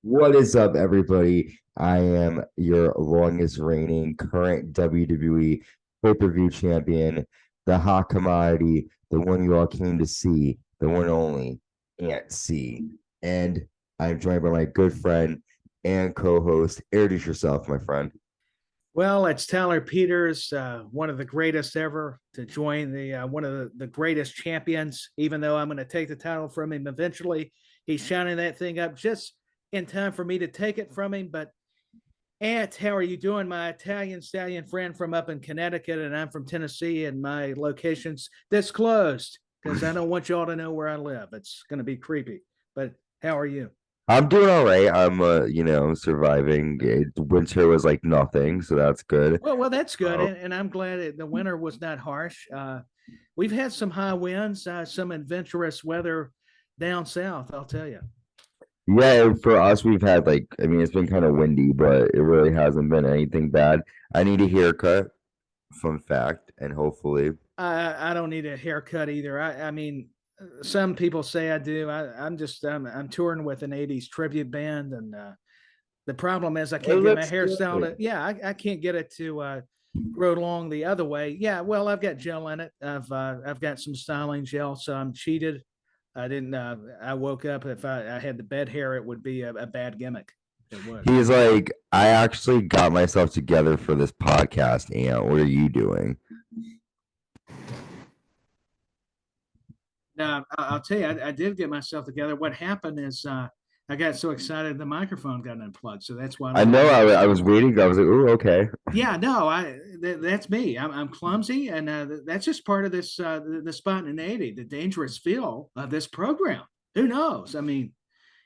What is up, everybody? I am your longest reigning current WWE pay-per-view champion, the hot commodity, the one you all came to see, the one and only Aunt C. And I'm joined by my good friend and co-host. Introduce yourself, my friend. Well, it's Tyler Peters, one of the greatest ever to join the one of the greatest champions. Even though I'm going to take the title from him eventually, he's shining that thing up just in time for me to take it from him. But Aunt, how are you doing, my Italian stallion friend from up in Connecticut, and I'm from Tennessee, and my location's disclosed because I don't want y'all to know where I live. It's going to be creepy. But how are you? I'm doing all right. I'm surviving. Winter was like nothing, so that's good. Well, that's good, Uh, and I'm glad the winter was not harsh. We've had some high winds, some adventurous weather down south. I'll tell you. Yeah, for us, we've had it's been kind of windy, but it really hasn't been anything bad. I need a haircut, fun fact, and hopefully, I don't need a haircut either. I mean, some people say I do. I'm touring with an '80s tribute band, and the problem is I it can't get my looks hairstyle good. to. Yeah, I can't get it to grow long the other way. Yeah, well, I've got gel in it. I've got some styling gel, so I'm cheated. I didn't. I woke up. If I had the bed hair, it would be a bad gimmick. It would. He's like, I actually got myself together for this podcast, and what are you doing? Now I'll tell you, I did get myself together. What happened is I got so excited the microphone got unplugged, so that's why I'm I a little know. bit. I was waiting. I was like, oh, okay. Yeah, no, that's me. I'm clumsy, and that's just part of this the spontaneity, the dangerous feel of this program. Who knows? I mean,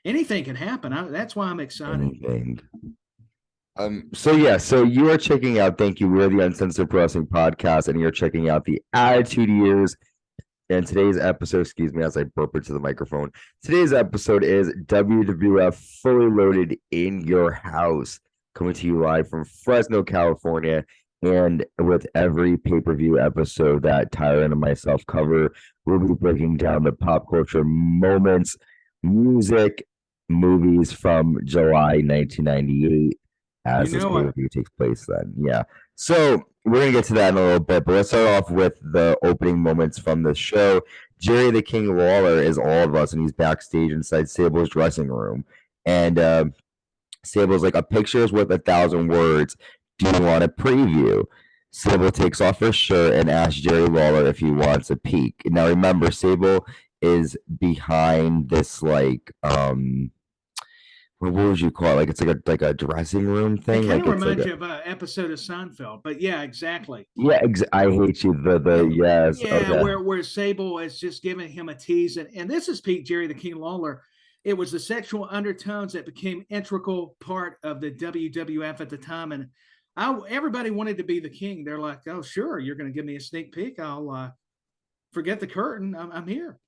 anything can happen. That's why I'm excited. Anything. So yeah, so you are checking out. Thank you. We're the Uncensored Pro Wrestling Podcast, and you're checking out the Attitude Years. And today's episode, excuse me, as I burp into the microphone. Today's episode is WWF Fully Loaded in Your House, coming to you live from Fresno, California. And with every pay-per-view episode that Tyler and myself cover, we'll be breaking down the pop culture moments, music, movies from July 1998 You as this know what? pay-per-view takes place then. Yeah. So we're gonna get to that in a little bit, but let's start off with the opening moments from the show. Jerry the King Lawler is all of us, and he's backstage inside Sable's dressing room. And Sable's like, a picture is worth 1,000 words. Do you want a preview? Sable takes off her shirt and asks Jerry Lawler if he wants a peek. Now remember, Sable is behind this what would you call it? Like it's like a dressing room It thing. kind Like of it's like reminds a you of an episode of Seinfeld, but yeah, exactly. yeah. I hate you. The yes. Yeah, Okay. where Sable is just giving him a tease, and this is Pete Jerry the King Lawler. It was the sexual undertones that became integral part of the WWF at the time, and everybody wanted to be the king. They're like, "Oh, sure, you're going to give me a sneak peek. I'll forget the curtain. I'm here."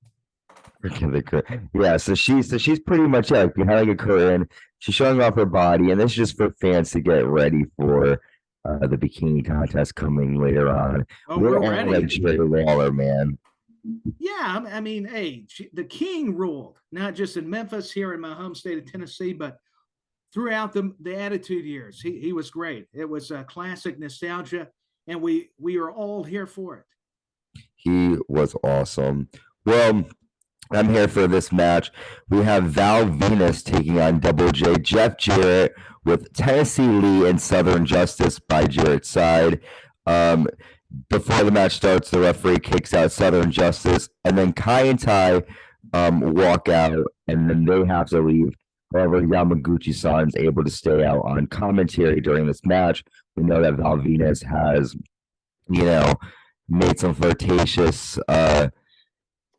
Yeah, so she's pretty much like behind like a curtain. She's showing off her body, and this is just for fans to get ready for the bikini contest coming later on. Oh, We're we're all like ready. Jerry Lawler, man. Yeah, I mean, hey, the king ruled not just in Memphis here in my home state of Tennessee, but throughout the Attitude Years. He was great. It was a classic nostalgia, and we are all here for it. He was awesome. Well, I'm here for this match. We have Val Venis taking on Double J, Jeff Jarrett with Tennessee Lee and Southern Justice by Jarrett's side. Um, Before the match starts, the referee kicks out Southern Justice, and then Kai and Tai walk out, and then they have to leave. However, Yamaguchi-san is able to stay out on commentary during this match. We know that Val Venis has, you know, made some flirtatious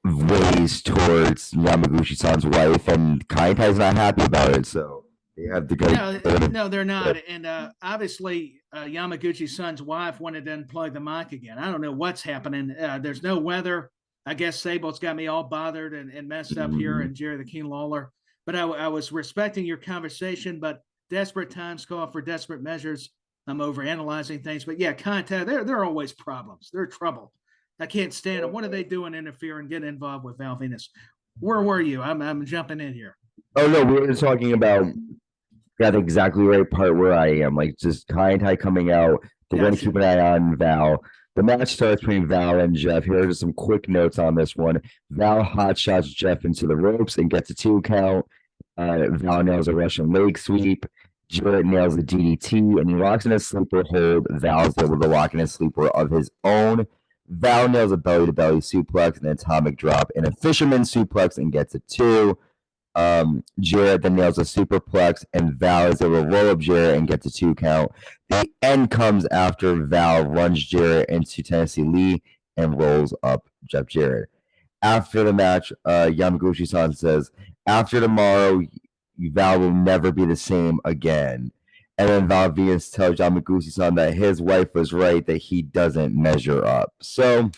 ways towards Yamaguchi-san's wife, and Kaintai's not happy about it, so they have to go. No, they're not. And obviously, Yamaguchi-san's wife wanted to unplug the mic again. I don't know what's happening. There's no weather. I guess Sable's got me all bothered and messed up here, and Jerry the King Lawler. But I was respecting your conversation, but desperate times call for desperate measures. I'm over analyzing things. But yeah, Kaintai, there are always problems. They're trouble. I can't stand them. What are they doing interfering, getting involved with Val Venis? Where were you? I'm jumping in here. Oh no, we were talking about got the exactly right part where I am. Like just Kai and Tai coming out. They're going to Gotcha. keep an eye on Val. The match starts between Val and Jeff. Here are just some quick notes on this one. Val hot shots Jeff into the ropes and gets a 2 count. Val nails a Russian leg sweep. Jarrett nails a DDT and he locks in a sleeper hold. Val's able to lock in a sleeper of his own. Val nails a belly to belly suplex and an atomic drop and a fisherman suplex and gets a 2. Jarrett then nails a superplex, and Val is able to roll up Jarrett and gets a 2 count. The end comes after Val runs Jarrett into Tennessee Lee and rolls up Jeff Jarrett. After the match, Yamaguchi-san says, "After tomorrow, Val will never be the same again." And then Val Venis tells Yamaguchi-san that his wife was right, that he doesn't measure up. So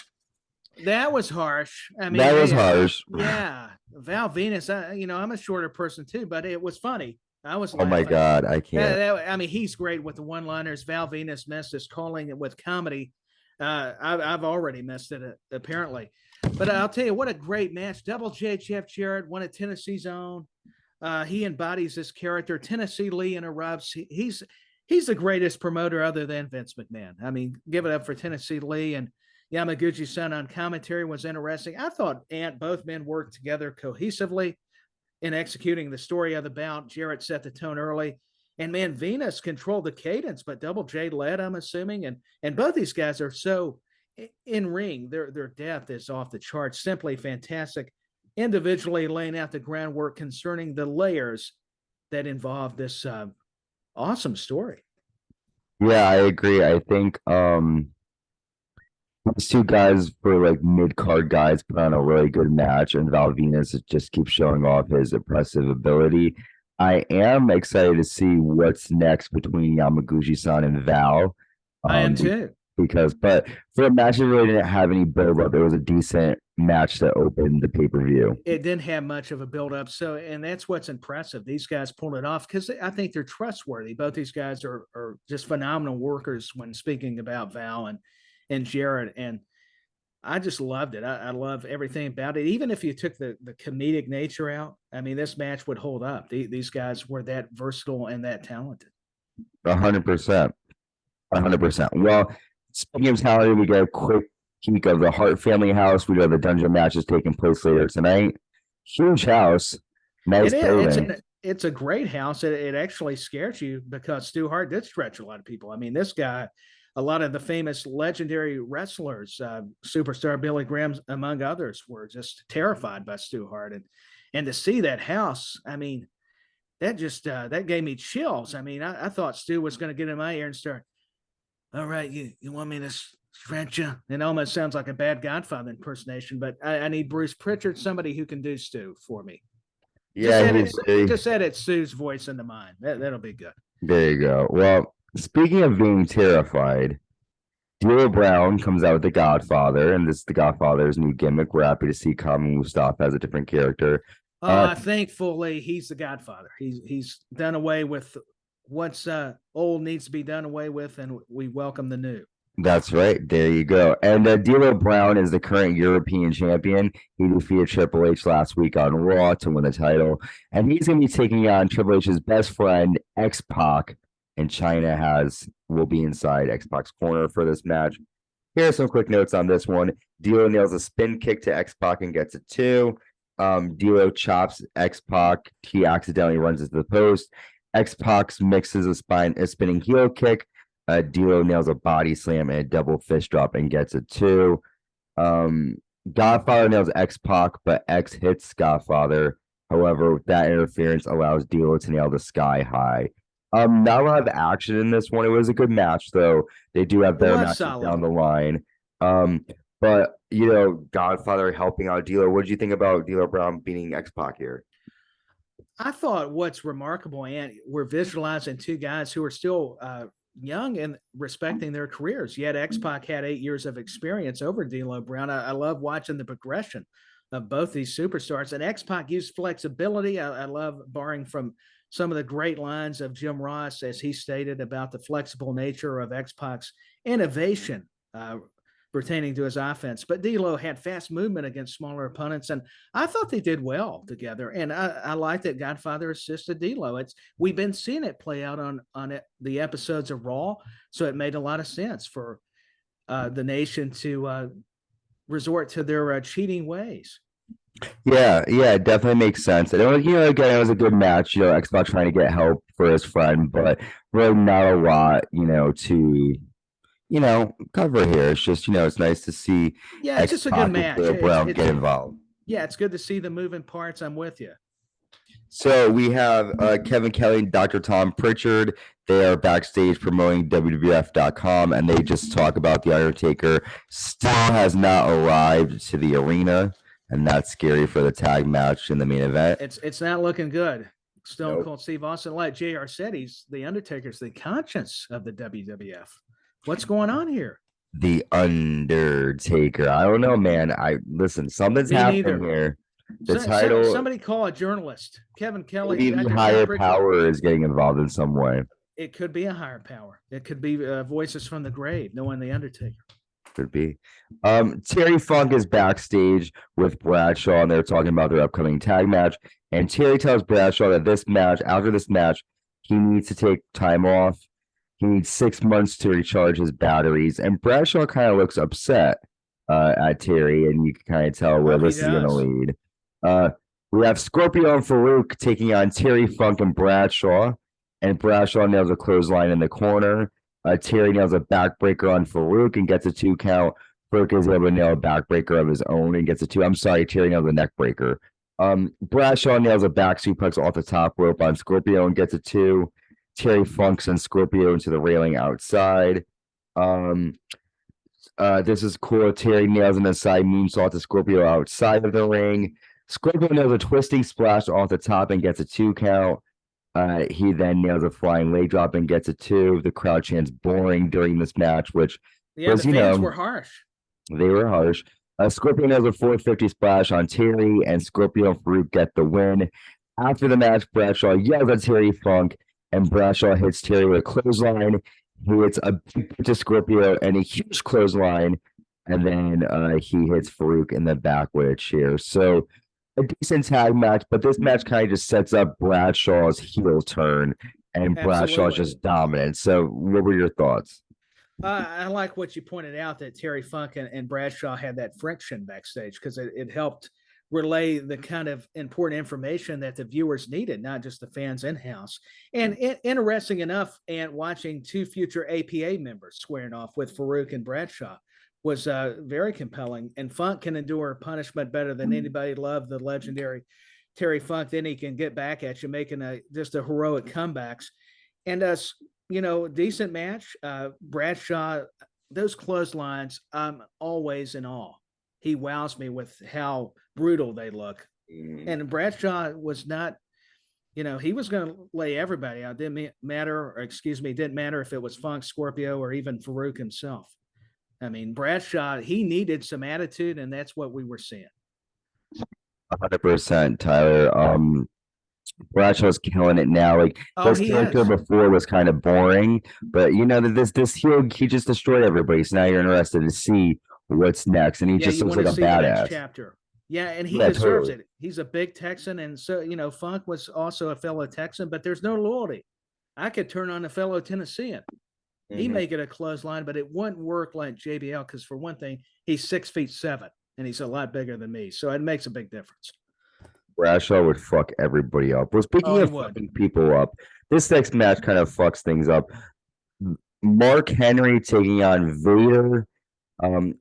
That was harsh. I mean, that was harsh. yeah, Val Venus. I'm a shorter person too, but it was funny. I was Oh my laughing. God, I can't. I mean, he's great with the one-liners. Val Venus missed his calling it with comedy. I've already missed it apparently, but I'll tell you what a great match. Double J Jeff Jarrett, one of Tennessee's own. He embodies this character. Tennessee Lee interrupts. He's the greatest promoter other than Vince McMahon. I mean, give it up for Tennessee Lee. And Yamaguchi-san on commentary was interesting. I thought both men worked together cohesively in executing the story of the bout. Jarrett set the tone early. And man, Venus controlled the cadence, but Double J led, I'm assuming. And both these guys are so in ring. Their depth is off the charts. Simply fantastic. Individually laying out the groundwork concerning the layers that involve this awesome story. Yeah, I agree. I think these two guys for like mid card guys put on a really good match, and Val Venis just keeps showing off his impressive ability. I am excited to see what's next between Yamaguchi-san and Val. I am Um, too. because, but for a match that really didn't have any build up, it was a decent match that opened the pay per view. It didn't have much of a build up. So, and that's what's impressive. These guys pulled it off because I think they're trustworthy. Both these guys are just phenomenal workers when speaking about Val and Jarrett. And I just loved it. I love everything about it. Even if you took the comedic nature out, I mean, this match would hold up. These guys were that versatile and that talented. 100%. 100%. Well, speaking of talent, we get a quick peek of the Hart family house. We know the dungeon match is taking place later tonight. Huge house. Nice building. It's a great house. It actually scares you because Stu Hart did stretch a lot of people. I mean, this guy, a lot of the famous legendary wrestlers, superstar Billy Graham, among others, were just terrified by Stu Hart. And to see that house, I mean, that just that gave me chills. I mean, I thought Stu was going to get in my ear and start, all right, you want me to stretch you? It almost sounds like a bad Godfather impersonation, but I need Bruce Pritchard, somebody who can do Stu for me. Yeah, Just edit Sue's voice into mine. That'll be good. there you go. Well, speaking of being terrified, D'Lo Brown comes out with the Godfather, and this is the Godfather's new gimmick. We're happy to see Kama Mustafa as a different character. Thankfully, he's the Godfather. He's done away with what's old needs to be done away with, and we welcome the new. That's right. There you go. And D'Lo Brown is the current European champion. He defeated Triple H last week on Raw to win the title. And he's going to be taking on Triple H's best friend, X-Pac. And China will be inside X-Pac's corner for this match. Here are some quick notes on this one. D'Lo nails a spin kick to X-Pac and gets a 2. D'Lo chops X-Pac. He accidentally runs into the post. X-Pac mixes a spinning heel kick. D'Lo nails a body slam and a double fist drop and gets a 2. Godfather nails X-Pac, but X hits Godfather. However, that interference allows D'Lo to nail the sky high. Not a lot of action in this one. It was a good match, though. They do have better matches down the line. But Godfather helping out D'Lo. What did you think about D'Lo Brown beating X-Pac here? I thought what's remarkable, and we're visualizing two guys who are still young and respecting their careers. Yet X-Pac had 8 years of experience over D'Lo Brown. I love watching the progression of both these superstars. And X-Pac used flexibility. I love borrowing from some of the great lines of Jim Ross, as he stated about the flexible nature of X-Pac's innovation pertaining to his offense. But D'Lo had fast movement against smaller opponents, and I thought they did well together. And I like that Godfather assisted D'Lo. We've been seeing it play out on the episodes of Raw, so it made a lot of sense for the nation to resort to their cheating ways. Yeah, it definitely makes sense. And again, it was a good match. X-Pac trying to get help for his friend, but really not a lot, to cover here. It's just, it's nice to see. Yeah, it's just a good match. Get involved. Yeah, it's good to see the moving parts. I'm with you. So we have Kevin Kelly and Dr. Tom Pritchard. They are backstage promoting WWF.com, and they just talk about the Undertaker still has not arrived to the arena, and that's scary for the tag match in the main event. It's not looking good. Stone Cold Steve Austin, like JR said, the Undertaker's the conscience of the WWF. What's going on here? The Undertaker. I don't know, man. Listen, something's happening here. The title. Somebody call a journalist. Kevin Kelly. Maybe higher power is getting involved in some way. It could be a higher power. It could be voices from the grave, knowing the Undertaker. Could be. Terry Funk is backstage with Bradshaw, and they're talking about their upcoming tag match. And Terry tells Bradshaw that after this match, he needs to take time off. He needs 6 months to recharge his batteries. And Bradshaw kind of looks upset at Terry, and you can kind of tell where this is going to lead. We have Scorpio and Faarooq taking on Terry Funk and Bradshaw. And Bradshaw nails a clothesline in the corner. Terry nails a backbreaker on Faarooq and gets a 2 count. Faarooq is able to nail a backbreaker of his own and gets a 2. I'm sorry, Terry nails a neck breaker. Bradshaw nails a back suplex off the top rope on Scorpio and gets a 2. Terry Funk sends Scorpio into the railing outside. This is cool. Terry nails an inside moonsault to Scorpio outside of the ring. Scorpio nails a twisting splash off the top and gets a 2 count. He then nails a flying leg drop and gets a 2. The crowd chants boring during this match, which was, the fans were harsh. They were harsh. Scorpio nails a 450 splash on Terry, and Scorpio and Faarooq get the win. After the match, Bradshaw yells at Terry Funk, and Bradshaw hits Terry with a clothesline. He hits a big to Scorpio and a huge clothesline, and then he hits Faarooq in the back with a chair. So a decent tag match, but this match kind of just sets up Bradshaw's heel turn, and Bradshaw's just dominant. So what were your thoughts? I like what you pointed out, that Terry Funk and Bradshaw had that friction backstage, because it helped relay the kind of important information that the viewers needed, not just the fans in-house. And interesting enough, and watching 2 future APA members squaring off with Faarooq and Bradshaw was very compelling. And Funk can endure punishment better than anybody. Loved the legendary Terry Funk. Then he can get back at you, making just a heroic comebacks. And decent match. Bradshaw, those clotheslines, I'm always in awe. He wows me with how brutal they look. And Bradshaw was not, he was going to lay everybody out. Didn't matter if it was Funk, Scorpio, or even Faarooq himself. I mean, Bradshaw, he needed some attitude, and that's what we were seeing. 100%, Tyler. Bradshaw's killing it now. Like, his character before was kind of boring, but this heel, he just destroyed everybody. So now you're interested to see what's next, and he just looks like a badass. Chapter. Yeah, and he deserves it. He's a big Texan, and so Funk was also a fellow Texan, but there's no loyalty. I could turn on a fellow Tennessean. He may get a clothesline, but it wouldn't work like JBL, because for one thing, he's 6'7", and he's a lot bigger than me, so it makes a big difference. Bradshaw would fuck everybody up. Well, speaking of fucking people up, this next match kind of fucks things up. Mark Henry taking on Vader.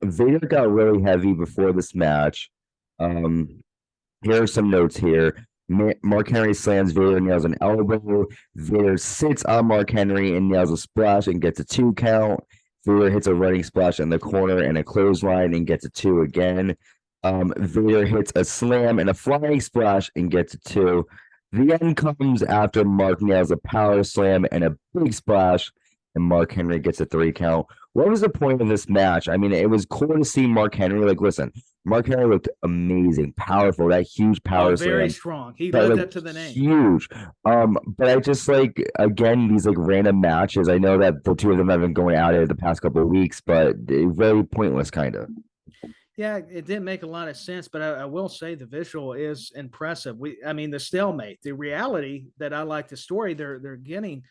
Vader got really heavy before this match. Here are some notes here. Mark Henry slams Vader, nails an elbow. Vader sits on Mark Henry and nails a splash and gets a 2 count. Vader hits a running splash in the corner and a clothesline and gets a 2 again. Vader hits a slam and a flying splash and gets a 2. The end comes after Mark nails a power slam and a big splash, and Mark Henry gets a 3 count. What was the point of this match? I mean, it was cool to see Mark Henry. Like, listen, Mark Henry looked amazing, powerful, that huge power very slam. strong. He That lived looked up to the name. huge. But I just like, again, these like random matches. I know that the two of them have been going out the past couple of weeks, but very pointless, kind of. Yeah, it didn't make a lot of sense, but I will say the visual is impressive. I mean, the stalemate, the reality that I like the story they're getting,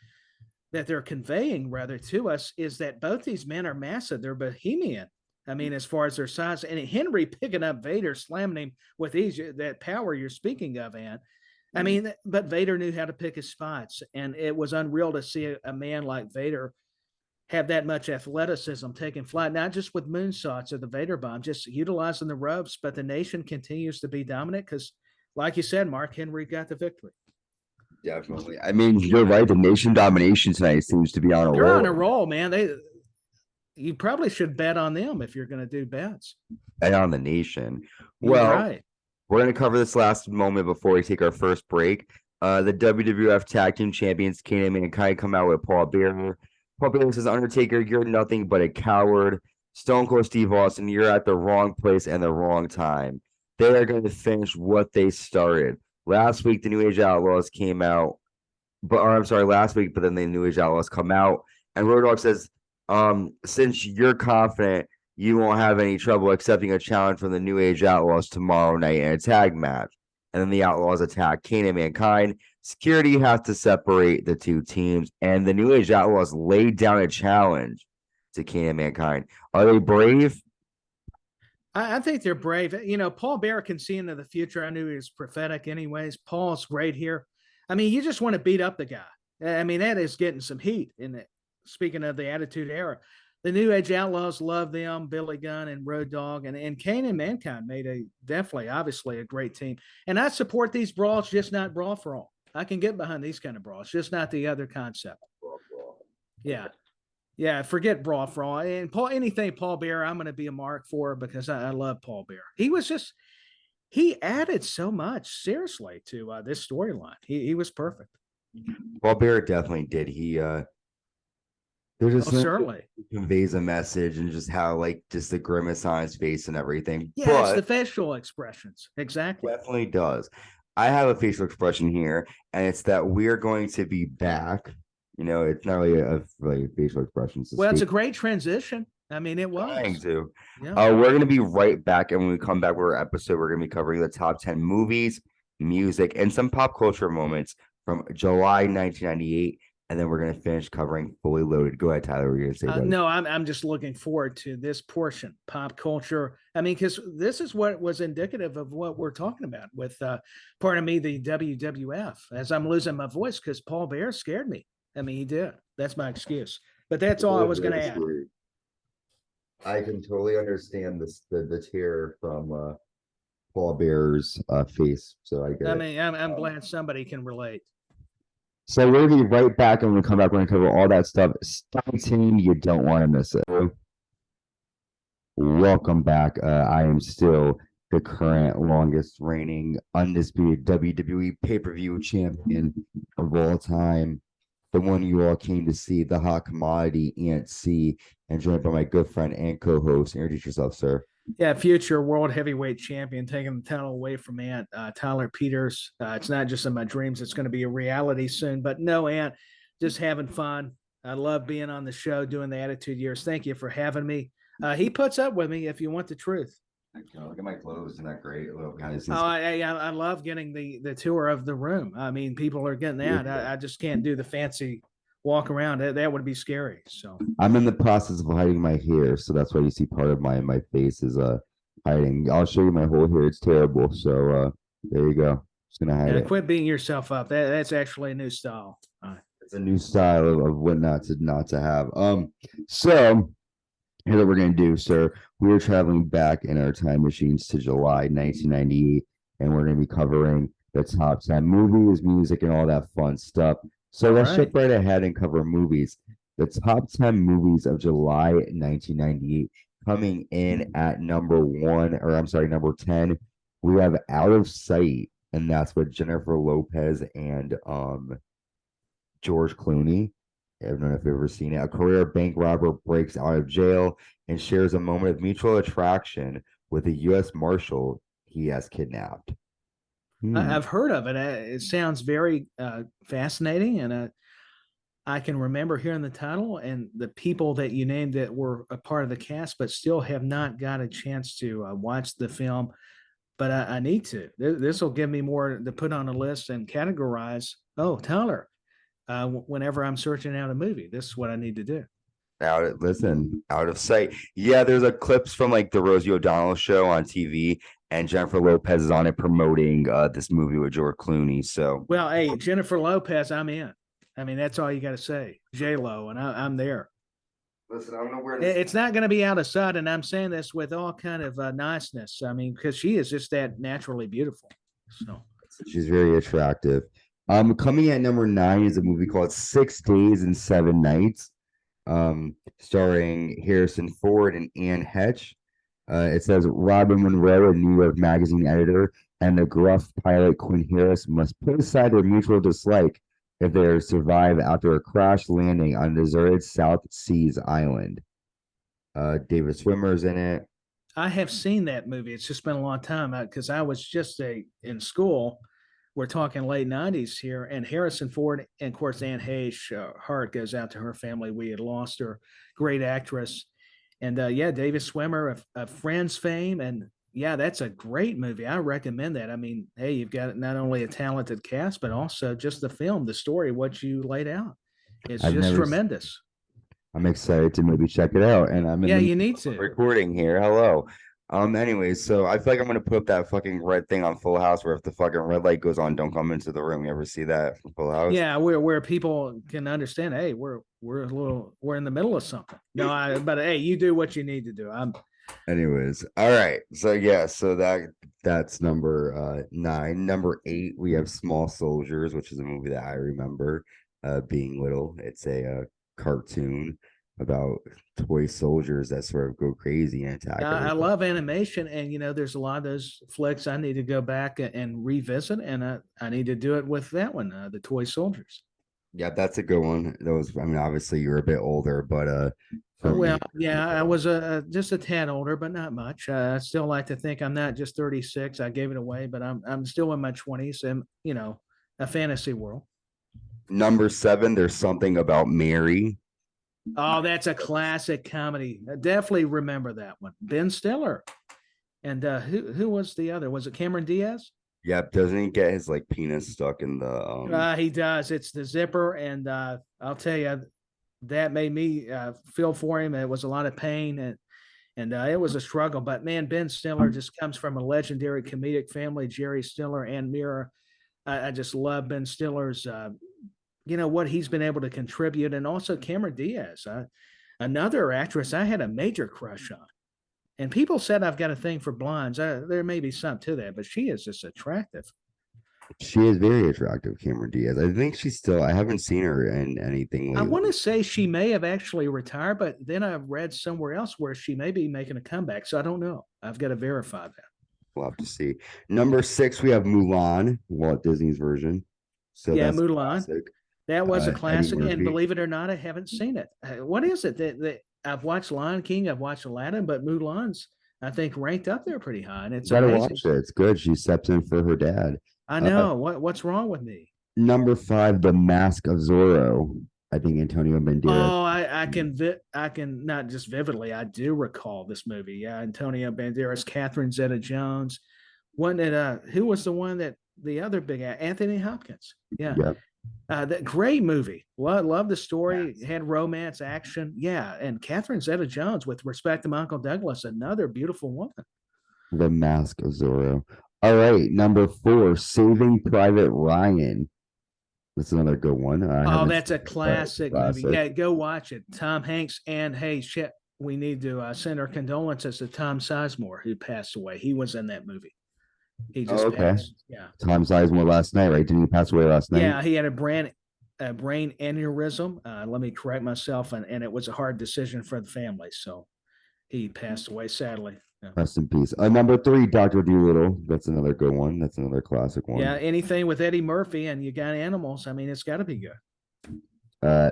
that they're conveying rather to us, is that both these men are massive. They're bohemian. I mean, as far as their size, and Henry picking up Vader, slamming him with ease, that power you're speaking of, Ann. I mean, but Vader knew how to pick his spots, and it was unreal to see a man like Vader have that much athleticism taking flight, not just with moonsaults or the Vader bomb, just utilizing the ropes. But the nation continues to be dominant because, like you said, Mark Henry got the victory. Definitely. I mean, you're right. The nation domination tonight seems to be on a They're roll. on a roll, man. You probably should bet on them if you're going to do bets. Bet on the nation. You're Well, right. We're going to cover this last moment before we take our first break. The WWF Tag Team Champions, Kane and Mankind, come out with Paul Bearer. Paul Bearer says, Undertaker, you're nothing but a coward. Stone Cold Steve Austin, you're at the wrong place and the wrong time. They are going to finish what they started. Last week, the New Age Outlaws came out. Last week, but then the New Age Outlaws come out. And Road Dogg says, since you're confident you won't have any trouble accepting a challenge from the New Age Outlaws tomorrow night in a tag match. And then the Outlaws attack Kane and Mankind. Security has to separate the two teams, and the New Age Outlaws laid down a challenge to Kane and Mankind. Are they brave? I think they're brave. You know, Paul Bearer can see into the future. I knew he was prophetic anyways. Paul's great here. I mean, you just want to beat up the guy. I mean, that is getting some heat in it. Speaking of the Attitude Era, the New Age Outlaws love them, Billy Gunn and Road Dogg, and Kane and Mankind made obviously a great team. And I support these brawls, just not brawl for all. I can get behind these kind of brawls, just not the other concept. Yeah. Yeah, forget brawl for all. And anything Paul Bearer, I'm going to be a mark for, because I love Paul Bearer. He added so much, seriously, to this storyline. He was perfect. Paul Bearer definitely did. There's just certainly conveys a message, and just how just the grimace on his face and everything. Yeah, it's the facial expressions. Exactly. Definitely does. I have a facial expression here, and it's that we're going to be back. You know, it's not really a facial expression. It's a great transition. I mean, it was. Trying to. Yeah. We're going to be right back, and when we come back with our episode, we're going to be covering the top 10 movies, music, and some pop culture moments from July 1998. And then we're going to finish covering Fully Loaded. Go ahead, Tyler. What are you going to say, buddy? No, I'm just looking forward to this portion, pop culture. I mean, because this is what was indicative of what we're talking about with, the WWF, as I'm losing my voice because Paul Bearer scared me. I mean, he did. That's my excuse. But that's all I was going to add. I can totally understand the tear from Paul Bearer's face. So I get it. I mean, I'm glad somebody can relate. So we're going to be right back, and when we come back, we're going to cover all that stuff. Stay tuned. You don't want to miss it. Welcome back. I am still the current longest reigning undisputed WWE pay-per-view champion of all time. The one you all came to see, the hot commodity, Ant C, and joined by my good friend and co-host. Introduce yourself, sir. Yeah, future world heavyweight champion, taking the title away from Ant, Tyler Peters. It's not just in my dreams. It's going to be a reality soon. But no, Ant, just having fun. I love being on the show, doing the Attitude Years. Thank you for having me. He puts up with me if you want the truth. Look at my clothes. Isn't that great? Little guys. I love getting the tour of the room. I mean, people are getting that. I just can't do the fancy walk around. That would be scary. So I'm in the process of hiding my hair, so that's why you see part of my face is hiding. I'll show you my whole hair. It's terrible. So there you go. Just gonna hide it. Quit beating yourself up. That's actually a new style. It's a new style of what not to have. So here's what we're gonna do, sir. We are traveling back in our time machines to July 1998, and we're gonna be covering the top 10 movies, music, and all that fun stuff. So let's jump right ahead and cover movies. The top 10 movies of July 1998. Coming in at number 10, we have Out of Sight, and that's with Jennifer Lopez and George Clooney. I don't know if you've ever seen it. A career bank robber breaks out of jail and shares a moment of mutual attraction with a U.S. Marshal he has kidnapped. I've heard of it. It sounds very fascinating, and I can remember hearing the title and the people that you named that were a part of the cast, but still have not got a chance to watch the film. But I need to. This will give me more to put on a list and categorize. Oh, Tyler, whenever I'm searching out a movie, this is what I need to do. Out of sight. Yeah, there's a clips from like the Rosie O'Donnell show on TV, and Jennifer Lopez is on it promoting this movie with George Clooney. So, well, hey, Jennifer Lopez, I'm in. I mean, that's all you got to say. J-Lo, and I'm there. Listen, I don't know where it's not going to be out of sight, and I'm saying this with all kind of niceness. I mean, because she is just that naturally beautiful. So she's very attractive. Coming at number 9 is a movie called 6 Days and 7 Nights. Starring Harrison Ford and Anne Heche. It says Robin Monroe, a New York Magazine editor, and the gruff pilot Quinn Harris must put aside their mutual dislike if they are to survive after a crash landing on a deserted South Seas island. David Schwimmer's in it. I have seen that movie. It's just been a long time because I was just in school. We're talking late 90s here, and Harrison Ford, and of course, Anne Heche, heart goes out to her family. We had lost her, great actress. And yeah, David Schwimmer of Friends fame. And yeah, that's a great movie. I recommend that. I mean, hey, you've got not only a talented cast, but also just the film, the story, what you laid out. It's just tremendous. I'm excited to maybe check it out. And I'm you need to. Recording here. Hello. Anyways, so I feel like I'm gonna put up that fucking red thing on Full House where if the fucking red light goes on, don't come into the room. You ever see that from Full House? Yeah, where people can understand, hey, we're in the middle of something. No, but hey, you do what you need to do. Anyways, all right. So yeah, so that's number 9. Number 8, we have Small Soldiers, which is a movie that I remember being little. It's a cartoon about toy soldiers that sort of go crazy and attack. I love animation, and there's a lot of those flicks I need to go back and revisit, and I need to do it with that one, the Toy Soldiers. Yeah, that's a good one. I mean, obviously you're a bit older, but well, yeah, I was just a tad older, but not much. I still like to think I'm not just 36. I gave it away, but I'm still in my 20s, and a fantasy world. Number 7, There's Something About Mary. Oh, that's a classic comedy. I definitely remember that one. Ben Stiller. And who was the other? Was it Cameron Diaz? Yep. Doesn't he get his like penis stuck in the he does. It's the zipper, and I'll tell you, that made me feel for him. It was a lot of pain, and it was a struggle. But man, Ben Stiller just comes from a legendary comedic family. Jerry Stiller and Mira. I just love Ben Stiller's what he's been able to contribute, and also Cameron Diaz, another actress I had a major crush on. And people said I've got a thing for blondes. There may be some to that, but she is just attractive. She is very attractive, Cameron Diaz. I think I haven't seen her in anything lately. I want to say she may have actually retired, but then I've read somewhere else where she may be making a comeback. So I don't know. I've got to verify that. We'll have to see. Number 6, we have Mulan, Walt Disney's version. So yeah, Mulan. That was a classic, and believe it or not, I haven't seen it. What is it that I've watched Lion King, I've watched Aladdin, but Mulan's I think ranked up there pretty high, and it's gotta watch it. It's good. She steps in for her dad. I know. What's wrong with me? Number 5, The Mask of Zorro. I think Antonio Banderas. Oh, I can not just vividly. I do recall this movie. Yeah, Antonio Banderas, Catherine Zeta-Jones. One that who was the one that the other big Anthony Hopkins? Yeah. Yep. That great movie. Love the story. Yes. Had romance, action. Yeah, and Catherine Zeta-Jones, with respect to Michael Douglas, another beautiful woman. The Mask of Zorro. All right, number 4, Saving Private Ryan. That's another good one. That's a classic movie. Yeah, go watch it. Tom Hanks, and hey, shit, we need to send our condolences to Tom Sizemore, who passed away. He was in that movie. He just passed. Yeah. Tom Sizemore last night, right? Didn't he pass away last night? Yeah, he had a brain aneurysm. Let me correct myself, and it was a hard decision for the family. So he passed away, sadly. Yeah. Rest in peace. Number 3, Dr. Dolittle. That's another good one. That's another classic one. Yeah, anything with Eddie Murphy and you got animals. I mean, it's got to be good.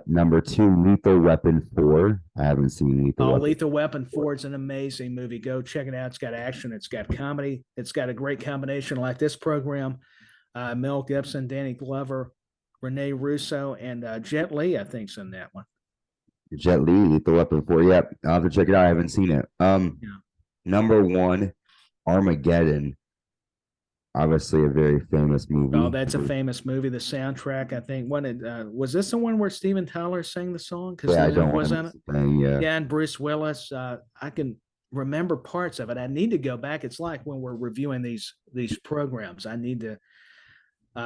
Number 2, Lethal Weapon 4. I haven't seen Lethal Weapon. Lethal Weapon 4 is an amazing movie. Go check it out. It's got action. It's got comedy. It's got a great combination like this program. Mel Gibson, Danny Glover, Rene Russo, and Jet Li, I think's in that one. Jet Li, Lethal Weapon 4. Yep, I'll have to check it out. I haven't seen it. Number 1, Armageddon. Obviously, a very famous movie. Oh, that's a famous movie. The soundtrack, I think. Was this the one where Steven Tyler sang the song? Because was in it. Yeah, and Bruce Willis. I can remember parts of it. I need to go back. It's like when we're reviewing these programs, I need to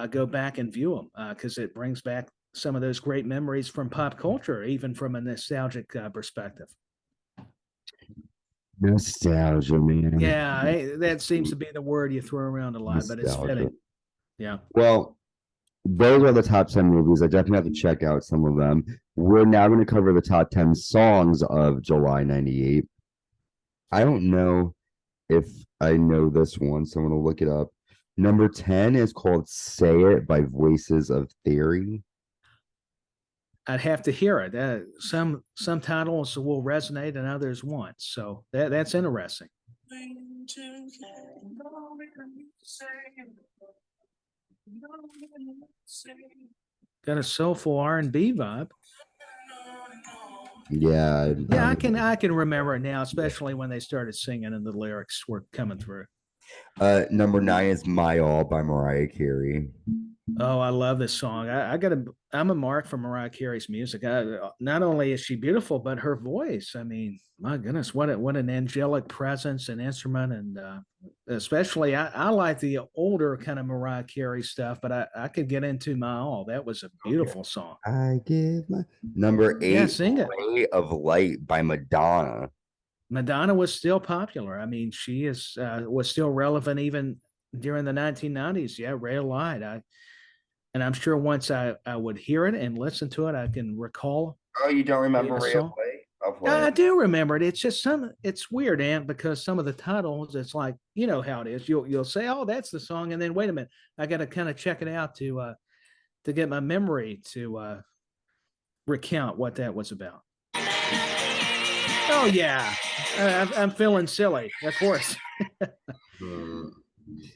go back and view them because it brings back some of those great memories from pop culture, even from a nostalgic perspective. Nostalgia, man. Yeah, that seems to be the word you throw around a lot, nostalgia. But it's fitting. Yeah. Well, those are the top 10 movies. I definitely have to check out some of them. We're now going to cover the top 10 songs of July 98. I don't know if I know this one, so I'm going to look it up. Number 10 is called Say It by Voices of Theory. I'd have to hear it. Some titles will resonate and others won't. So that's interesting. Got a soulful R&B vibe. Yeah. I can remember it now, especially when they started singing and the lyrics were coming through. Number 9 is My All by Mariah Carey. Oh, I love this song. I'm a mark for Mariah Carey's music. Not only is she beautiful, but her voice. I mean, my goodness, what an angelic presence and instrument. And especially, I like the older kind of Mariah Carey stuff, but I could get into My All. That was a beautiful song. I give my number 8. Yeah, sing it. Ray of Light by Madonna. Madonna was still popular. I mean, she was still relevant even during the 1990s. Yeah, Ray of Light. And I'm sure once I would hear it and listen to it, I can recall. Oh, you don't remember Ray of Light? I do remember it. It's just it's weird, Ant, because some of the titles, it's like, you know how it is. You'll say, oh, that's the song. And then wait a minute, I got to kind of check it out to get my memory to recount what that was about. Oh, yeah. I'm feeling silly, of course.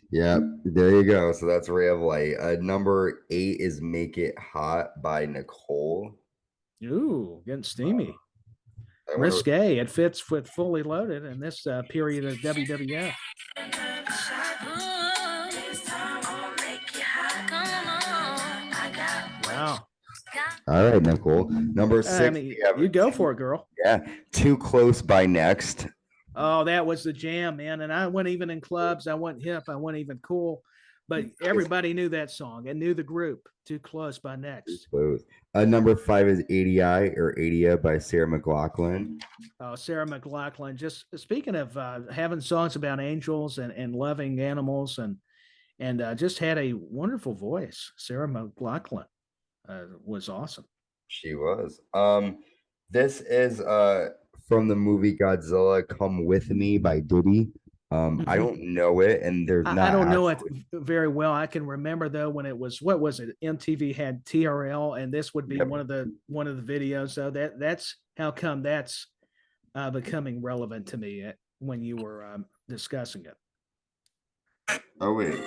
Yeah, there you go. So that's Ray of Light. Number 8 is Make It Hot by Nicole. Ooh, getting steamy. Risque. It fits with Fully Loaded in this period of WWF. Wow. All right, Nicole. Number 6. I mean, you go for it, girl. Yeah. Too Close by Next. Oh, that was the jam, man. And I went even in clubs. I went hip. I went even cool. But everybody knew that song and knew the group. Too Close by Next. Number 5 is ADIA by Sarah McLachlan. Oh, Sarah McLachlan. Just speaking of having songs about angels and loving animals and just had a wonderful voice. Sarah McLachlan was awesome. She was. This is from the movie Godzilla Come With Me by Diddy. I don't know it, and there's not. I don't know it very well. I can remember though when it was, what was it? MTV had TRL, and this would be one of the videos. So that's how come that's becoming relevant to me when you were discussing it. Oh wait.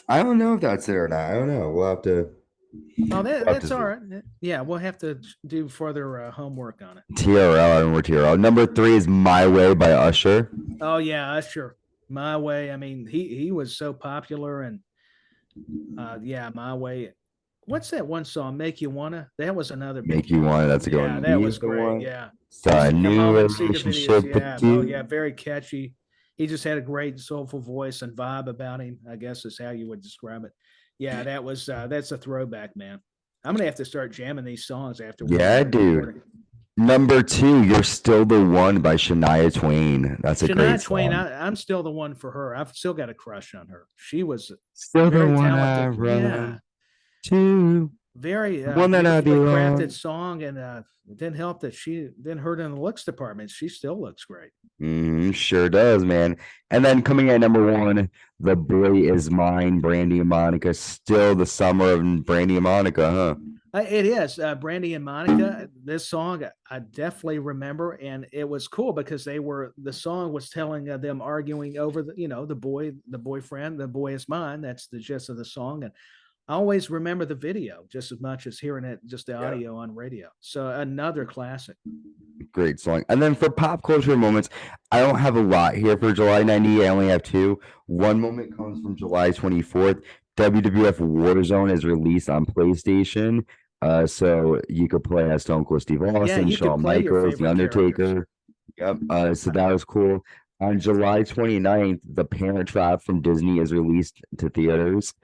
I don't know if that's it or not. I don't know. We'll have to. Oh, that's all right. Yeah, we'll have to do further homework on it. TRL, I remember TRL. Number 3 is My Way by Usher. Oh yeah, Usher. My Way. I mean, he was so popular, and yeah, My Way. What's that one song? Make You Wanna? That was another. Make You Wanna. That's a good one. Yeah, that was great. One. Yeah. So new relationship. Yeah, oh yeah, very catchy. He just had a great soulful voice and vibe about him, I guess is how you would describe it. Yeah, that was that's a throwback, man. I'm gonna have to start jamming these songs after. Yeah, dude. Number 2, You're Still the One by Shania Twain. That's a great song. Shania Twain, I'm still the one for her. I've still got a crush on her. She was still the one I run to. Very Well, then I'd be beautifully wrong. crafted song, and it didn't help that she didn't hurt in the looks department. She still looks great. Sure does, man. And then coming at number one, The Boy Is Mine, Brandy and Monica. Still the summer of Brandy and Monica, huh? It is Brandy and Monica. This song I definitely remember, and it was cool because the song was telling them arguing over the boyfriend, the boy is mine. That's the gist of the song, and I always remember the video just as much as hearing it, just the audio on radio. So another classic. Great song. And then for pop culture moments, I don't have a lot here for July 98. I only have two. One moment comes from July 24th. WWF Warzone is released on PlayStation. So you could play as Stone Cold Steve Austin, you could Shawn play your Michaels, The favorite Undertaker. Yep. So that was cool. On July 29th, The Parent Trap from Disney is released to theaters.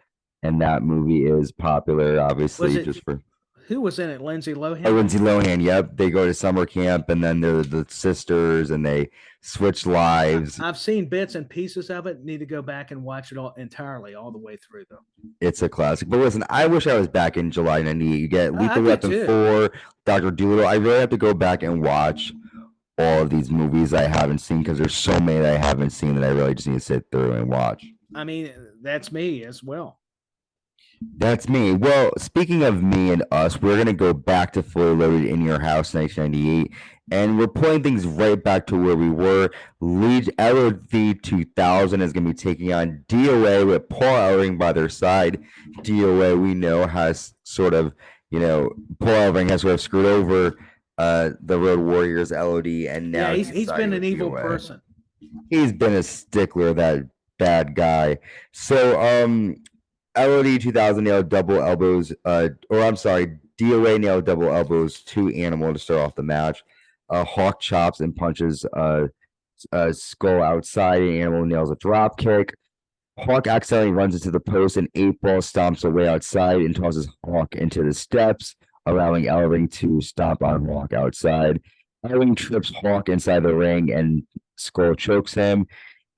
And that movie is popular, obviously, just for who was in it? Lindsay Lohan. Oh, Lindsay Lohan. Yep, they go to summer camp, and then they're the sisters, and they switch lives. I've seen bits and pieces of it. Need to go back and watch it all entirely, all the way through, though. It's a classic. But listen, I wish I was back in July 98. You get Lethal Weapon 4, Dr. Dolittle. I really have to go back and watch all of these movies I haven't seen because there's so many that I haven't seen that I really just need to sit through and watch. I mean, that's me as well. That's me. Well, speaking of me and us, we're going to go back to Fully Loaded in Your House 1998, and we're pulling things right back to where we were. LOD 2000 is going to be taking on DOA with Paul Ellering by their side. DOA, we know, has sort of, Paul Ellering has sort of screwed over the Road Warriors, LOD, and now he's been an evil person. He's been a stickler, that bad guy. So, LOD 2000 nailed double elbows, DOA nailed double elbows to Animal to start off the match. Hawk chops and punches Skull outside, and Animal nails a drop kick. Hawk accidentally runs into the post, and 8-Ball stomps away outside and tosses Hawk into the steps, allowing Ellering to stomp on Hawk outside. Ellering trips Hawk inside the ring, and Skull chokes him.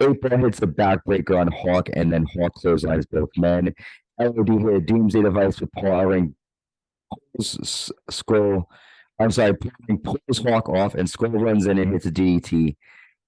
8-Ball hits the backbreaker on Hawk, and then Hawk clotheslines both men. LOD hit a doomsday device with Paul Ellering pulls Hawk off, and Skull runs in and hits a DDT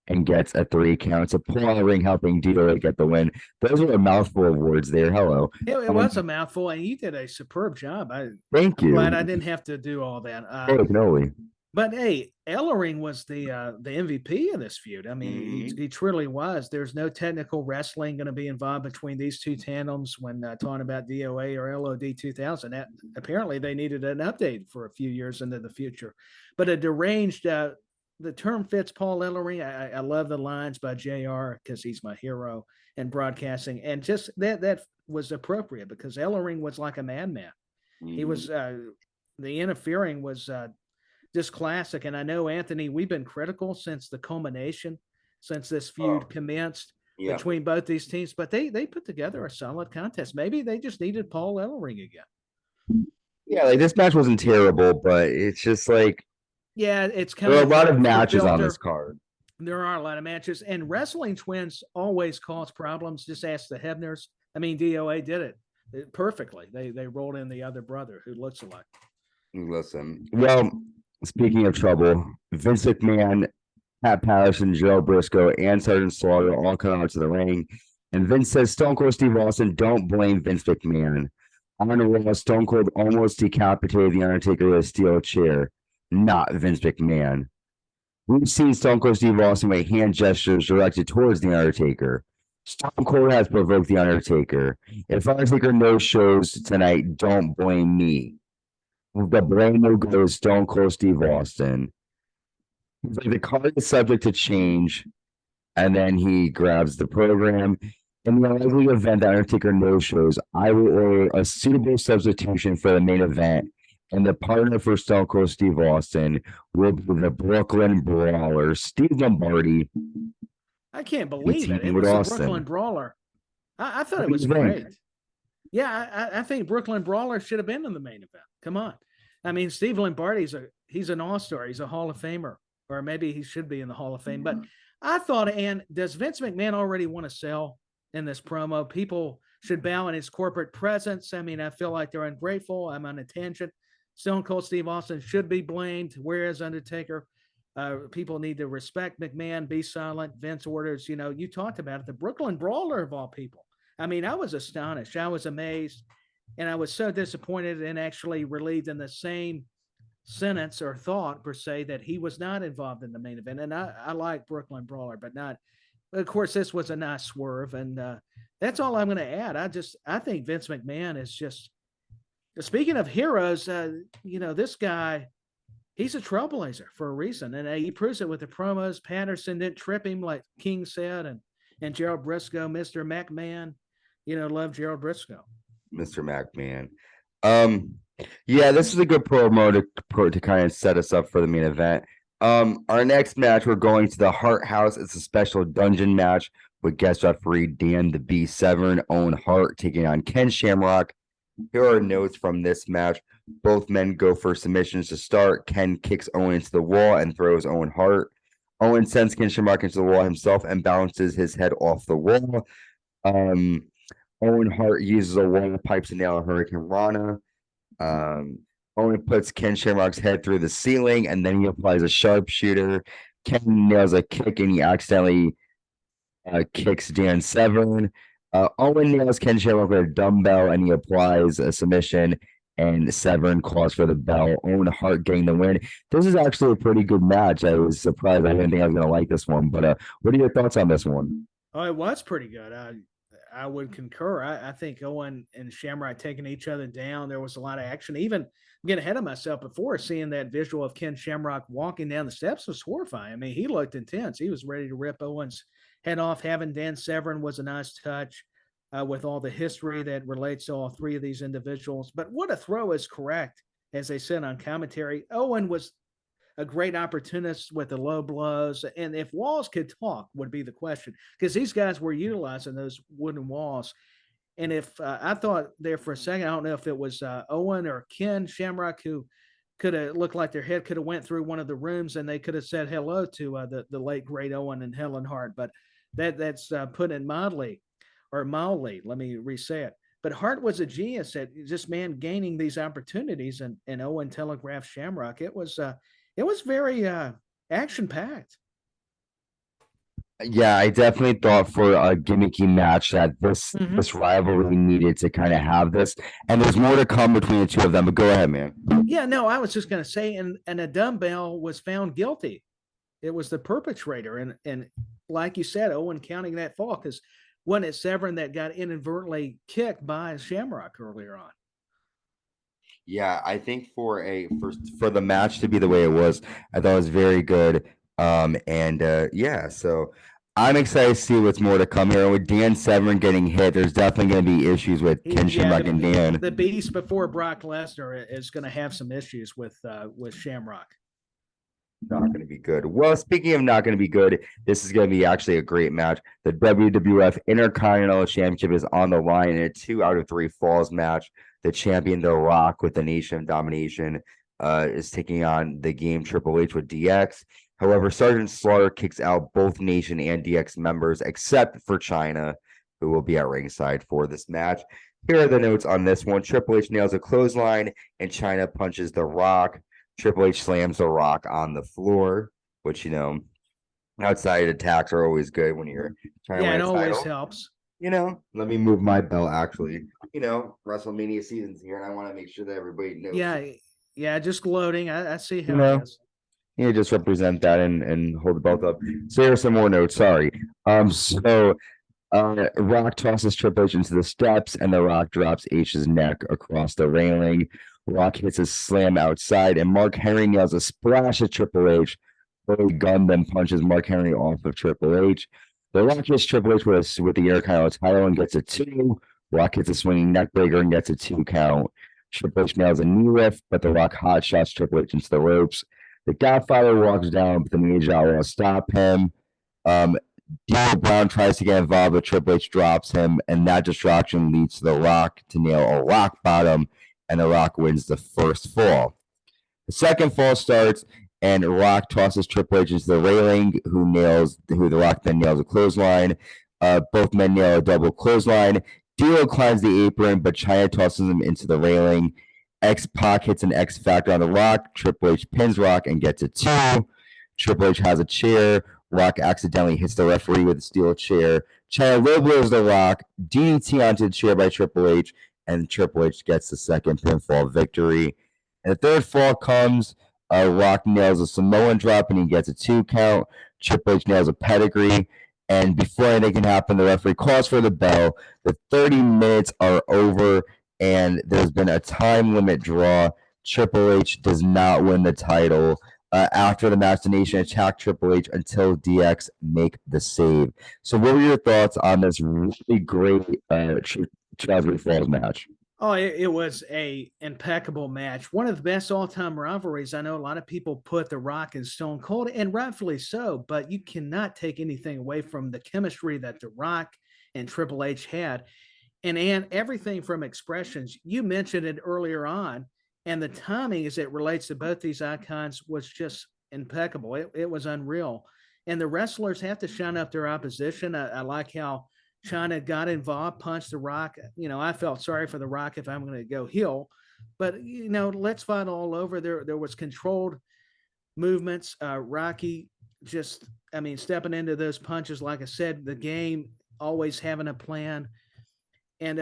and gets a 3 count. So Paul Ellering helping DOA get the win. Those were a mouthful of words there. Hello. It was a mouthful, and you did a superb job. Thank you. Glad I didn't have to do all that. But hey, Ellering was the MVP of this feud. I mean, he truly was. There's no technical wrestling going to be involved between these two tandems when talking about DOA or LOD 2000. Apparently, they needed an update for a few years into the future. But a deranged, the term fits Paul Ellering. I love the lines by JR because he's my hero in broadcasting. And just that was appropriate because Ellering was like a madman. He was, the interfering was just classic. And I know, Anthony, we've been critical since the culmination, since this feud commenced between both these teams, but they put together a solid contest. Maybe they just needed Paul Ellering again. Yeah, like this match wasn't terrible, but it's just like, it's kind of a lot of matches on this card. There are a lot of matches, and wrestling twins always cause problems. Just ask the Hebners. I mean, DOA did it perfectly. They rolled in the other brother who looks alike. Listen, well, speaking of trouble, Vince McMahon, Pat Patterson, Joe Briscoe, and Sergeant Slaughter all come out to the ring. And Vince says, Stone Cold Steve Austin, don't blame Vince McMahon. On Raw, Stone Cold almost decapitated The Undertaker with a steel chair, not Vince McMahon. We've seen Stone Cold Steve Austin make hand gestures directed towards The Undertaker. Stone Cold has provoked The Undertaker. If Undertaker no shows tonight, don't blame me. The blame will go to Stone Cold Steve Austin. He's like, the card is subject to change, and then he grabs the program. In the unlikely event that Undertaker no shows, I will order a suitable substitution for the main event, and the partner for Stone Cold Steve Austin will be the Brooklyn Brawler, Steve Lombardi. I can't believe it. It was the Brooklyn Brawler. I thought it was great. Yeah, I think Brooklyn Brawler should have been in the main event. Come on. I mean, Steve Lombardi's he's an all-star. He's a Hall of Famer, or maybe he should be in the Hall of Fame. But I thought, and does Vince McMahon already want to sell in this promo. People should bow in his corporate presence. I mean, I feel like they're ungrateful. I'm on a tangent. Stone Cold Steve Austin should be blamed, whereas Undertaker, people need to respect McMahon, be silent. Vince orders, you talked about it, the Brooklyn Brawler of all people. I mean, I was astonished. I was amazed. And I was so disappointed and actually relieved in the same sentence or thought, per se, that he was not involved in the main event. And I like Brooklyn Brawler, but not. Of course, this was a nice swerve. And that's all I'm going to add. I think Vince McMahon is just, speaking of heroes, this guy, he's a trailblazer for a reason. And he proves it with the promos. Patterson didn't trip him, like King said. And Gerald Briscoe, Mr. McMahon, love Gerald Briscoe. Mr. McMahon. Yeah, this is a good promo to kind of set us up for the main event. Our next match, we're going to the Hart House. It's a special dungeon match with guest referee Dan the Beast Severn, Owen Hart taking on Ken Shamrock. Here are notes from this match. Both men go for submissions to start. Ken kicks Owen into the wall and throws Owen Hart. Owen sends Ken Shamrock into the wall himself and bounces his head off the wall. Owen Hart uses a wall of pipes to nail a Hurricane Rana. Owen puts Ken Shamrock's head through the ceiling, and then he applies a sharpshooter. Ken nails a kick, and he accidentally kicks Dan Severn. Owen nails Ken Shamrock with a dumbbell, and he applies a submission, and Severn calls for the bell. Owen Hart getting the win. This is actually a pretty good match. I was surprised. I didn't think I was going to like this one, but what are your thoughts on this one? Oh, it was pretty good. I would concur. I think Owen and Shamrock taking each other down. There was a lot of action. Even getting ahead of myself before, seeing that visual of Ken Shamrock walking down the steps was horrifying. I mean, he looked intense. He was ready to rip Owen's head off. Having Dan Severn was a nice touch with all the history that relates to all three of these individuals. But what a throw is correct, as they said on commentary. Owen was a great opportunist with the low blows. And if walls could talk would be the question, because these guys were utilizing those wooden walls. And if I thought there for a second, I don't know if it was Owen or Ken Shamrock who could have looked like their head could have went through one of the rooms and they could have said hello to the late great Owen and Helen Hart. But that's put in mildly. Let me re-say it. But Hart was a genius at just gaining these opportunities, and Owen telegraphed Shamrock. It was very action-packed. Yeah, I definitely thought for a gimmicky match that this rivalry needed to kind of have this. And there's more to come between the two of them, but go ahead, man. Yeah, no, I was just going to say, and a dumbbell was found guilty. It was the perpetrator. And like you said, Owen counting that fall, because wasn't it Severn that got inadvertently kicked by Shamrock earlier on? Yeah, I think for the match to be the way it was, I thought it was very good. So I'm excited to see what's more to come here. With Dan Severn getting hit, there's definitely going to be issues with Ken Shamrock and Dan. The Beast before Brock Lesnar is going to have some issues with Shamrock. Not going to be good. Well, speaking of not going to be good, this is going to be actually a great match. The WWF Intercontinental Championship is on the line in a 2 out of 3 falls match. The champion, The Rock, with the Nation of Domination, is taking on the Game Triple H with DX. However, Sergeant Slaughter kicks out both Nation and DX members, except for Chyna, who will be at ringside for this match. Here are the notes on this one. Triple H nails a clothesline, and Chyna punches The Rock. Triple H slams The Rock on the floor, which, outside attacks are always good when you're trying to win a title. It always helps. Let me move my bell, actually. WrestleMania season's here, and I want to make sure that everybody knows. Yeah, just gloating. I see how it is. You just represent that and hold the belt up. So here are some more notes. Sorry. Rock tosses Triple H into the steps, and The Rock drops H's neck across the railing. Rock hits a slam outside, and Mark Henry nails a splash at Triple H. Billy Gunn then punches Mark Henry off of Triple H. The Rock hits Triple H with the Intercontinental title and gets a 2. Rock hits a swinging neckbreaker and gets a 2 count. Triple H nails a knee lift, but The Rock hot shots Triple H into the ropes. The Godfather walks down, but the Major will stop him. D'Lo Brown tries to get involved, but Triple H drops him, and that distraction leads to The Rock to nail a rock bottom, and The Rock wins the first fall. The second fall starts, and Rock tosses Triple H into the railing, who The Rock then nails a clothesline. Both men nail a double clothesline. D'Lo climbs the apron, but China tosses him into the railing. X-Pac hits an X Factor on the Rock. Triple H pins Rock and gets a 2. Triple H has a chair. Rock accidentally hits the referee with a steel chair. China low blows the Rock. DDT onto the chair by Triple H, and Triple H gets the second pinfall victory. And the third fall comes. Rock nails a Samoan drop, and he gets a 2 count. Triple H nails a pedigree. And before anything can happen, the referee calls for the bell. The 30 minutes are over, and there's been a time limit draw. Triple H does not win the title. After the match, the Nation attacked Triple H until DX make the save. So what were your thoughts on this really great Chasbury Falls match? Oh, it was a impeccable match. One of the best all-time rivalries. I know a lot of people put The Rock and Stone Cold, and rightfully so, but you cannot take anything away from the chemistry that The Rock and Triple H had. And everything from expressions, you mentioned it earlier on, and the timing as it relates to both these icons was just impeccable. It was unreal. And the wrestlers have to shine up their opposition. I like how China got involved, punched The Rock. I felt sorry for The Rock if I'm going to go heel, but let's fight all over. There was controlled movements. Rocky stepping into those punches. Like I said, the game always having a plan, and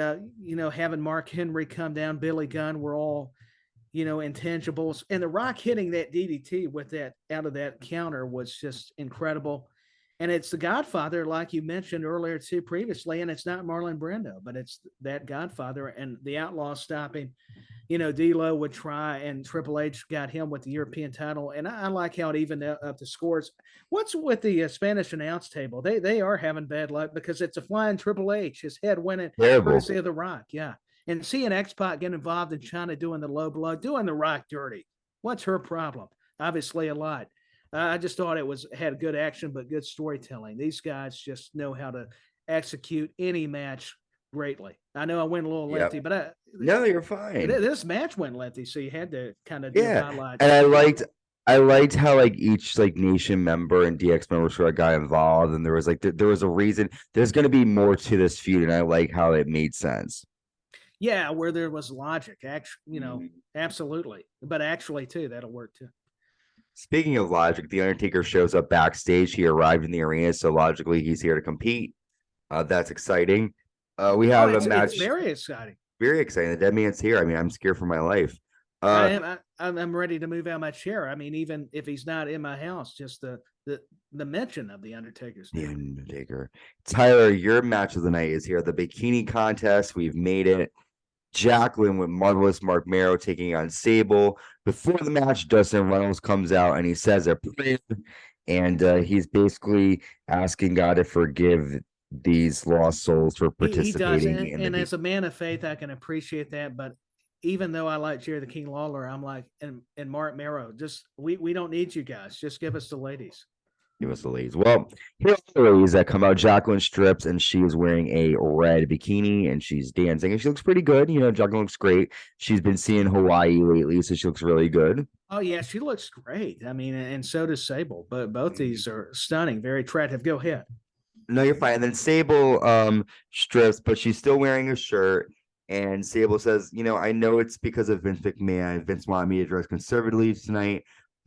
having Mark Henry come down, Billy Gunn were all intangibles, and The Rock hitting that DDT with that out of that counter was just incredible. And it's the Godfather, like you mentioned earlier too previously, and it's not Marlon Brando, but it's that Godfather, and the Outlaw stopping. D'Lo would try, and Triple H got him with the European title. And I like how it evened up the scores. What's with the Spanish announce table? They are having bad luck because it's a flying Triple H, his head winning courtesy of The Rock. Yeah. And seeing X-Pac get involved in China doing the low blow, doing The Rock dirty. What's her problem? Obviously a lot. I just thought it had good action, but good storytelling. These guys just know how to execute any match greatly. I know I went a little lengthy, but no, you're fine. This match went lengthy, so you had to kind of do highlights. And I liked how each Nation member and DX member sort of got involved, and there was there was a reason. There's going to be more to this feud, and I like how it made sense. Yeah, where there was logic, absolutely. But actually, too, that'll work too. Speaking of logic, the Undertaker shows up backstage. He arrived in the arena, so logically he's here to compete. That's exciting. We have a match. It's very exciting. Very exciting. The dead man's here. I mean, I'm scared for my life. I'm ready to move out my chair. I mean, even if he's not in my house, just the mention of the Undertaker's name. The Undertaker. Tyler, your match of the night is here. The Bikini contest. We've made it. Jacqueline with Marvelous Mark Merrow taking on Sable. Before the match, Dustin Reynolds comes out and he says a prayer, and he's basically asking God to forgive these lost souls for participating. He does, and as a man of faith, I can appreciate that. But even though I like Jerry the King Lawler, I'm like, and Mark Merrow, just we don't need you guys. Just give us the ladies. Give us the ladies. Well, here's the ladies that come out. Jacqueline strips, and she is wearing a red bikini, and she's dancing, and she looks pretty good. Jacqueline looks great. She's been seeing Hawaii lately, so she looks really good. Oh, yeah, she looks great. I mean, and so does Sable. But both these are stunning, very attractive. Go ahead. No, you're fine. And then Sable strips, but she's still wearing a shirt. And Sable says, I know it's because of Vince McMahon. Vince wanted me to dress conservatively tonight,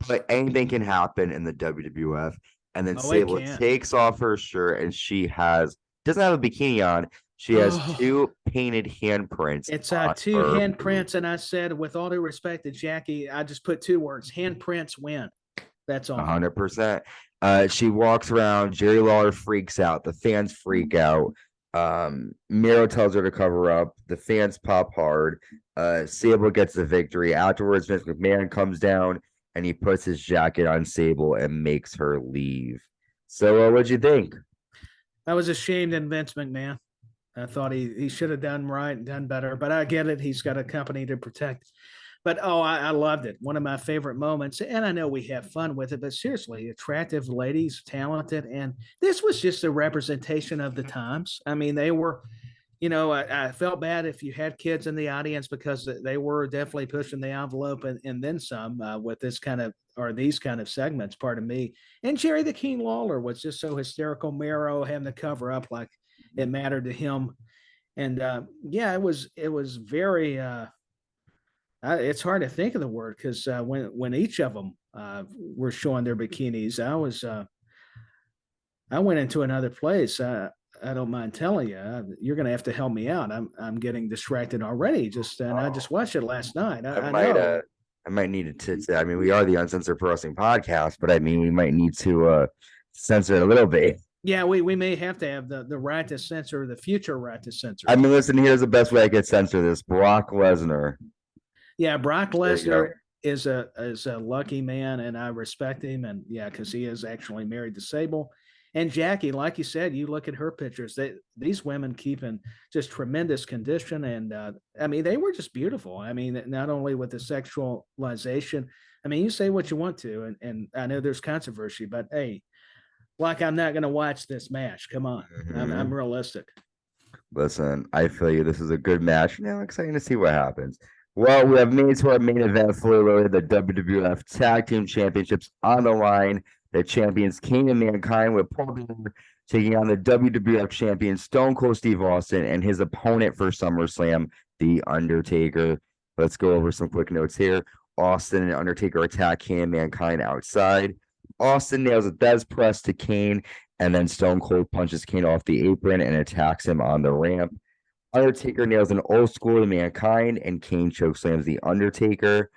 but anything can happen in the WWF. And then Sable takes off her shirt, and she doesn't have a bikini on. She has 2 painted handprints. It's 2 handprints, and I said, with all due respect to Jackie, I just put 2 words: handprints win. That's all. 100%. She walks around. Jerry Lawler freaks out. The fans freak out. Miro tells her to cover up. The fans pop hard. Sable gets the victory. Afterwards, Vince McMahon comes down, and he puts his jacket on Sable and makes her leave. So what'd you think? I was ashamed in Vince McMahon. I thought he should have done right and done better, but I get it. He's got a company to protect. But, I loved it. One of my favorite moments. And I know we have fun with it, but seriously, attractive ladies, talented. And this was just a representation of the times. I mean, they were, I felt bad if you had kids in the audience because they were definitely pushing the envelope and then some with these kind of segments, pardon me. And Jerry the King Lawler was just so hysterical. Merrow having to cover up like it mattered to him. And yeah, it was very. It's hard to think of the word because when each of them were showing their bikinis, I went into another place. I don't mind telling you, you're going to have to help me out. I'm getting distracted already. And I just watched it last night. I know. I might need to. I mean, we are the Uncensored Pro Wrestling Podcast, but I mean, we might need to censor it a little bit. Yeah, we may have to have the right to censor, the future right to censor. I mean, listen, here's the best way I could censor this: Brock Lesnar. Yeah, Brock Lesnar is a lucky man, and I respect him. And yeah, because he is actually married to Sable. And Jackie, like you said, you look at her pictures. These women keep in just tremendous condition, and I mean, they were just beautiful. I mean, not only with the sexualization. I mean, you say what you want to, and I know there's controversy, but hey, like I'm not going to watch this match. Come on, I'm realistic. Listen, I feel you. This is a good match. Now, exciting to see what happens. Well, we have made it to our main event, Fully Loaded, the WWF Tag Team Championships on the line. The champions Kane and Mankind with Paul Bearer taking on the WWF champion Stone Cold Steve Austin and his opponent for SummerSlam, The Undertaker. Let's go over some quick notes here. Austin and Undertaker attack Kane and Mankind outside. Austin nails a Dez press to Kane, and then Stone Cold punches Kane off the apron and attacks him on the ramp. Undertaker nails an old school to Mankind, and Kane chokeslams the Undertaker.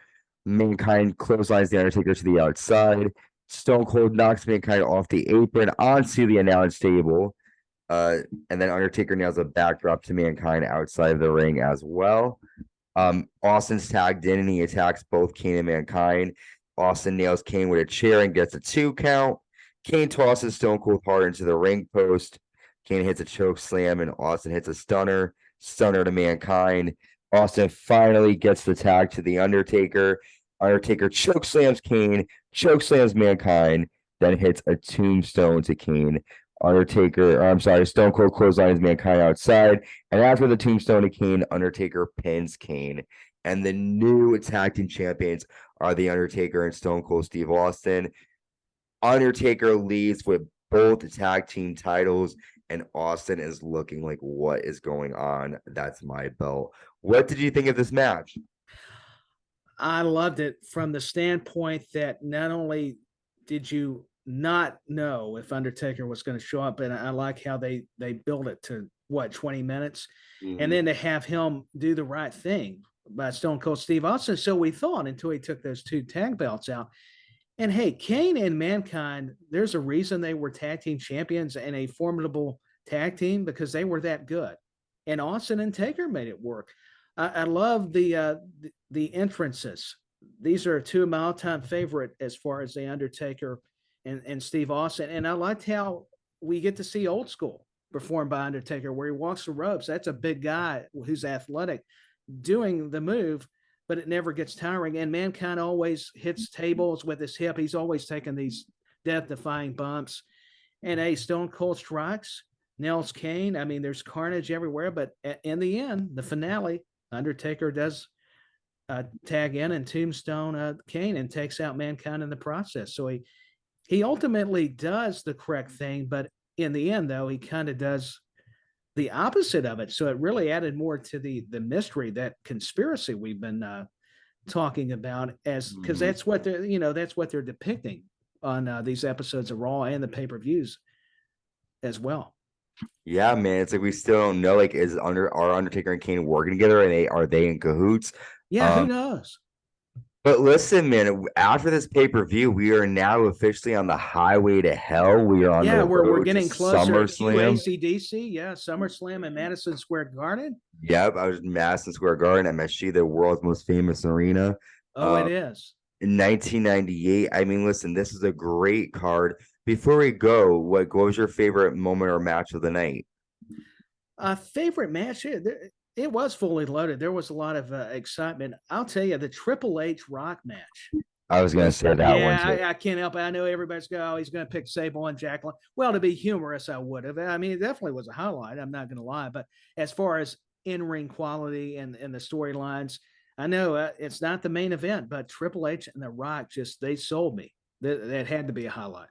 Mankind clotheslines the Undertaker to the outside. Stone Cold knocks Mankind off the apron onto the announce table. And then Undertaker nails a backdrop to Mankind outside of the ring as well. Austin's tagged in and he attacks both Kane and Mankind. Austin nails Kane with a chair and gets a 2 count. Kane tosses Stone Cold hard into the ring post. Kane hits a choke slam and Austin hits a stunner to Mankind. Austin finally gets the tag to the Undertaker. Undertaker chokeslams Kane, chokeslams Mankind, then hits a tombstone to Kane. Stone Cold clotheslines Mankind outside, and after the tombstone to Kane, Undertaker pins Kane. And the new tag team champions are the Undertaker and Stone Cold Steve Austin. Undertaker leads with both tag team titles, and Austin is looking like, what is going on? That's my belt. What did you think of this match? I loved it from the standpoint that not only did you not know if Undertaker was going to show up, and I like how they built it to 20 minutes, and then to have him do the right thing by Stone Cold Steve Austin. So we thought until he took those 2 tag belts out. And hey, Kane and Mankind, there's a reason they were tag team champions and a formidable tag team, because they were that good. And Austin and Taker made it work. I love the entrances. These are 2 of my all-time favorite as far as the Undertaker and Steve Austin. And I liked how we get to see Old School performed by Undertaker, where he walks the ropes. That's a big guy who's athletic doing the move, but it never gets tiring. And Mankind always hits tables with his hip. He's always taking these death-defying bumps. And a Stone Cold strikes, nails Kane. I mean, there's carnage everywhere, but in the end, the finale, Undertaker does tag in and tombstone Kane and takes out Mankind in the process. So he ultimately does the correct thing, but in the end, though, he kind of does the opposite of it. So it really added more to the mystery, that conspiracy we've been talking about, as because that's what they're depicting on these episodes of Raw and the pay-per-views as well. Yeah, man, it's like we still don't know. Like, are Undertaker and Kane working together? Are they in cahoots? Yeah, who knows? But listen, man, after this pay-per-view, we are now officially on the highway to hell. We are on we're getting closer SummerSlam. to ACDC, SummerSlam in Madison Square Garden. Yep, I was in Madison Square Garden, MSG, the world's most famous arena. It is. In 1998. I mean, listen, this is a great card. Before we go, what was your favorite moment or match of the night? Favorite match? It was Fully Loaded. There was a lot of excitement. I'll tell you, the Triple H Rock match. I was going to say that one too. I can't help it. I know everybody's going, he's going to pick Sable and Jacqueline. Well, to be humorous, I would have. I mean, it definitely was a highlight. I'm not going to lie. But as far as in-ring quality and the storylines, I know it's not the main event, but Triple H and The Rock they sold me. That had to be a highlight.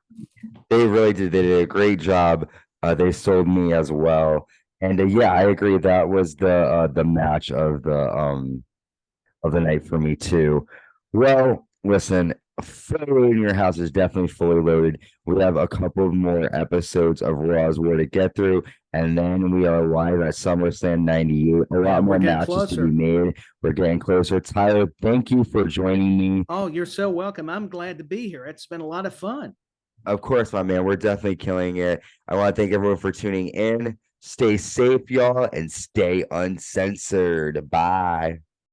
They really did. They did a great job They sold me as well. And yeah, I agree. That was the match of the night for me too. Well, listen, Fully Loaded in Your House is definitely fully loaded. We have a couple more episodes of Raw's War to get through, and then we are live at SummerSlam 98. A Yeah, lot we're more getting matches to closer. be made. We're getting closer. Tyler, thank you for joining me. Oh, you're so welcome. I'm glad to be here. It's been a lot of fun. Of course, my man. We're definitely killing it. I want to thank everyone for tuning in. Stay safe, y'all, and stay uncensored. Bye.